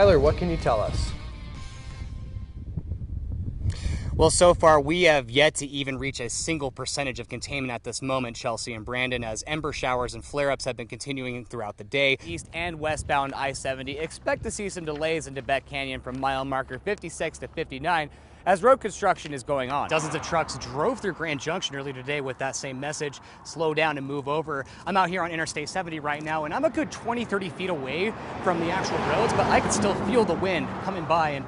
Tyler, what can you tell us? Well, so far we have yet to even reach a single percentage of containment at this moment, Chelsea and Brandon, as ember showers and flare-ups have been continuing throughout the day. East and westbound I-70, expect to see some delays in Tibet Canyon from mile marker 56 to 59 as road construction is going on. Dozens of trucks drove through Grand Junction earlier today with that same message, slow down and move over. I'm out here on Interstate 70 right now, and I'm a good 20-30 feet away from the actual roads, but I can still feel the wind coming by, and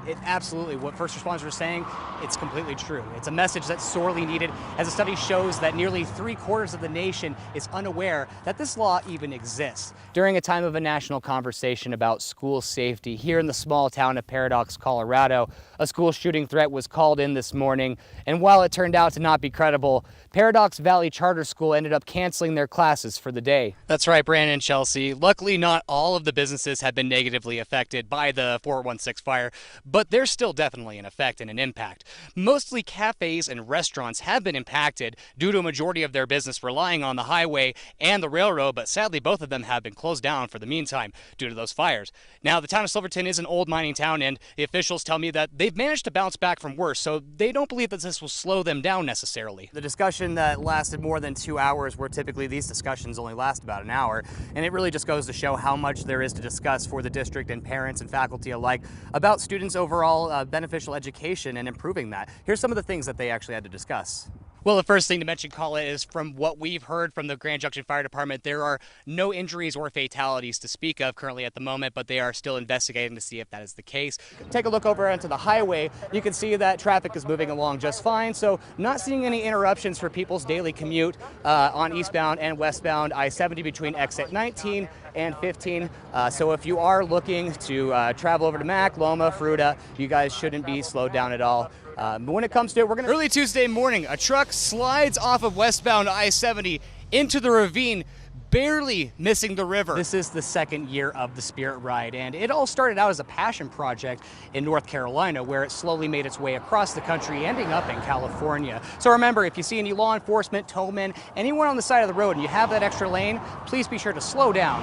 it absolutely, what first responders are saying, it's completely true. It's a message that's sorely needed, as a study shows that nearly 3/4 of the nation is unaware that this law even exists. During a time of a national conversation about school safety here in the small town of Paradox, Colorado, a school shooting threat was called in this morning, and while it turned out to not be credible, Paradox Valley Charter School ended up canceling their classes for the day. That's right, Brandon and Chelsea. Luckily, not all of the businesses have been negatively affected by the 416 fire, but there's still definitely an effect and an impact. Mostly cafes and restaurants have been impacted due to a majority of their business relying on the highway and the railroad, but sadly both of them have been closed down for the meantime due to those fires. Now, the town of Silverton is an old mining town, and the officials tell me that they've managed to bounce back from worse, so they don't believe that this will slow them down necessarily. The discussion that lasted more than 2 hours, where typically these discussions only last about an hour, and it really just goes to show how much there is to discuss for the district and parents and faculty alike about students' overall beneficial education and improving that. Here's some of the things that they actually had to discuss. Well, the first thing to mention, Colin, is from what we've heard from the Grand Junction Fire Department, there are no injuries or fatalities to speak of currently at the moment, but they are still investigating to see if that is the case. Take a look over onto the highway. You can see that traffic is moving along just fine, so not seeing any interruptions for people's daily commute on eastbound and westbound I-70 between exit 19 and 15. So if you are looking to travel over to Mac, Loma, Fruita, you guys shouldn't be slowed down at all. But when it comes to it, early Tuesday morning, a truck slides off of westbound I-70 into the ravine, barely missing the river. This is the second year of the Spirit Ride, and it all started out as a passion project in North Carolina, where it slowly made its way across the country, ending up in California. So remember, if you see any law enforcement, towmen, anyone on the side of the road, and you have that extra lane, please be sure to slow down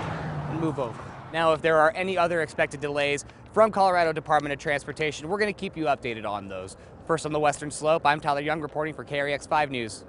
and move over. Now, if there are any other expected delays from Colorado Department of Transportation, we're going to keep you updated on those. First on the Western Slope, I'm Tyler Young reporting for KREX 5 News.